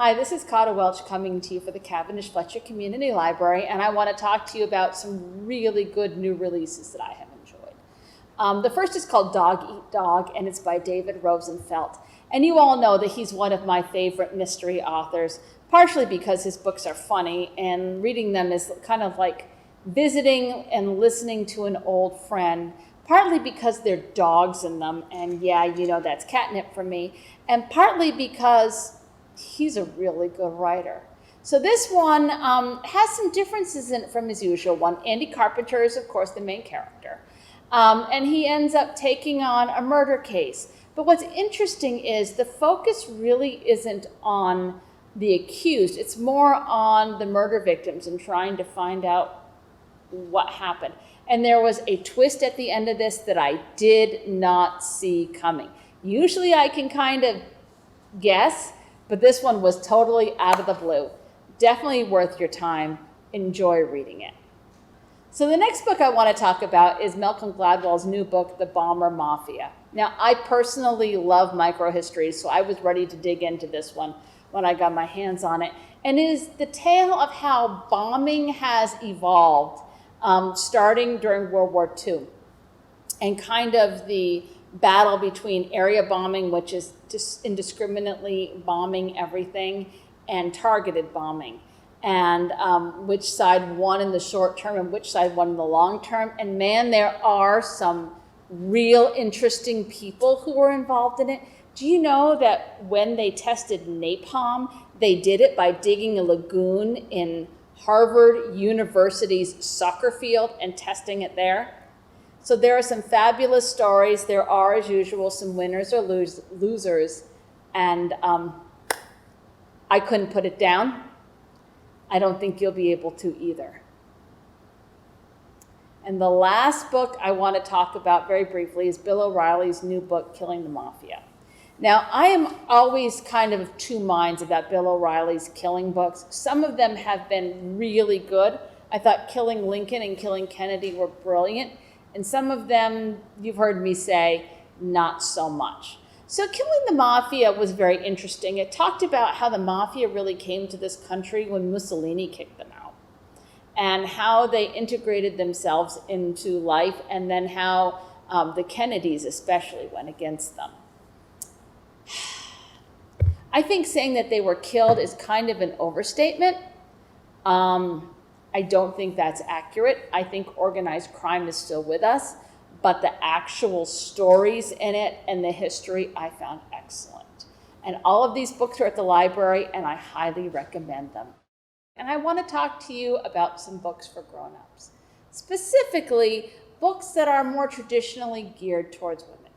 Hi, this is Kata Welch coming to you for the Cavendish Fletcher Community Library, and I want to talk to you about some really good new releases that I have enjoyed. The first is called Dog Eat Dog, and it's by David Rosenfeld. And you all know that he's one of my favorite mystery authors, partially because his books are funny, and reading them is kind of like visiting and listening to an old friend, partly because there are dogs in them, and yeah, you know that's catnip for me, and partly because he's a really good writer. So this one has some differences in it from his usual one. Andy Carpenter is, of course, the main character. And he ends up taking on a murder case. But what's interesting is the focus really isn't on the accused. It's more on the murder victims and trying to find out what happened. And there was a twist at the end of this that I did not see coming. Usually I can kind of guess, but this one was totally out of the blue. Definitely worth your time. Enjoy reading it. So the next book I want to talk about is Malcolm Gladwell's new book, The Bomber Mafia. Now, I personally love microhistory, so I was ready to dig into this one when I got my hands on it. And it is the tale of how bombing has evolved, starting during World War II, and kind of the battle between area bombing, which is just indiscriminately bombing everything, and targeted bombing, and which side won in the short term and which side won in the long term. And man, there are some real interesting people who were involved in it. Do you know that when they tested napalm, they did it by digging a lagoon in Harvard University's soccer field and testing it there? So there are some fabulous stories. There are, as usual, some winners or losers. And I couldn't put it down. I don't think you'll be able to either. And the last book I want to talk about very briefly is Bill O'Reilly's new book, Killing the Mafia. Now, I am always kind of two minds about Bill O'Reilly's killing books. Some of them have been really good. I thought Killing Lincoln and Killing Kennedy were brilliant. And some of them, you've heard me say, not so much. So Killing the Mafia was very interesting. It talked about how the mafia really came to this country when Mussolini kicked them out, and how they integrated themselves into life, and then how the Kennedys especially went against them. I think saying that they were killed is kind of an overstatement. I don't think that's accurate. I think organized crime is still with us, but the actual stories in it and the history I found excellent. And all of these books are at the library, and I highly recommend them. And I want to talk to you about some books for grown-ups, specifically books that are more traditionally geared towards women.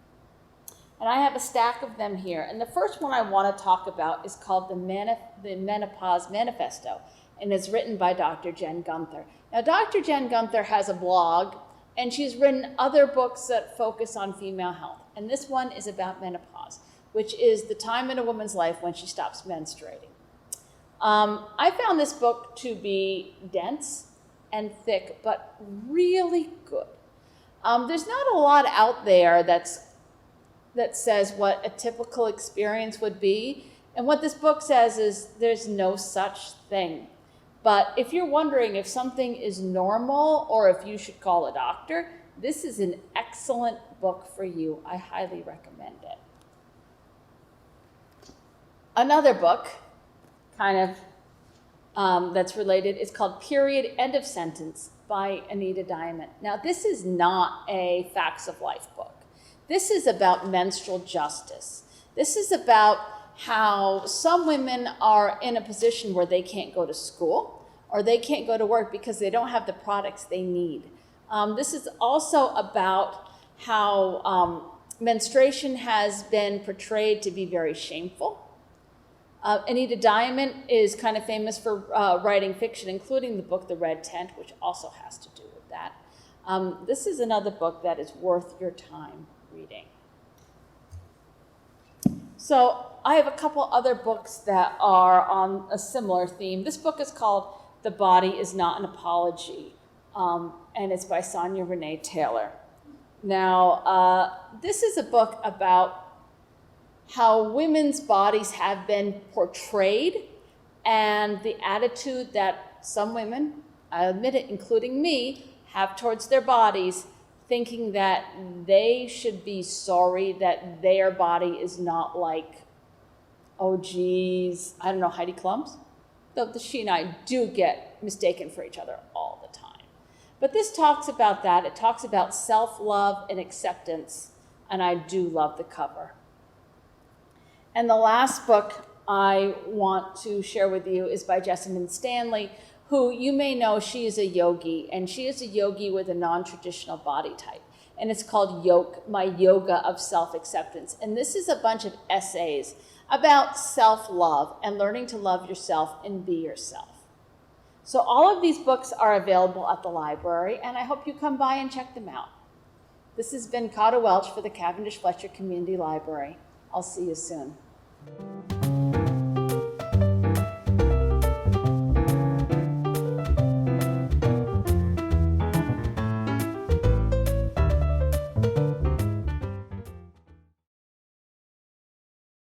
And I have a stack of them here. And the first one I want to talk about is called The Menopause Manifesto, and it's written by Dr. Jen Gunther. Now, Dr. Jen Gunther has a blog, and she's written other books that focus on female health. And this one is about menopause, which is the time in a woman's life when she stops menstruating. I found this book to be dense and thick, but really good. There's not a lot out there that says what a typical experience would be. And what this book says is there's no such thing. But if you're wondering if something is normal or if you should call a doctor, this is an excellent book for you. I highly recommend it. Another book, kind of that's related, is called Period, End of Sentence by Anita Diamond. Now, this is not a facts of life book. This is about menstrual justice. This is about how some women are in a position where they can't go to school or they can't go to work because they don't have the products they need. This is also about how menstruation has been portrayed to be very shameful. Anita Diamond is kind of famous for writing fiction, including the book The Red Tent, which also has to do with that. This is another book that is worth your time reading. So I have a couple other books that are on a similar theme. This book is called The Body Is Not an Apology, and it's by Sonia Renee Taylor. Now, this is a book about how women's bodies have been portrayed and the attitude that some women, I admit it, including me, have towards their bodies, thinking that they should be sorry that their body is not like, oh geez, I don't know, Heidi Klum's? Though she and I do get mistaken for each other all the time. But this talks about that. It talks about self-love and acceptance, and I do love the cover. And the last book I want to share with you is by Jessamine Stanley, who you may know, she is a yogi, and she is a yogi with a non-traditional body type. And it's called My Yoga of Self-Acceptance. And this is a bunch of essays about self-love and learning to love yourself and be yourself. So all of these books are available at the library, and I hope you come by and check them out. This has been Kata Welch for the Cavendish Fletcher Community Library. I'll see you soon.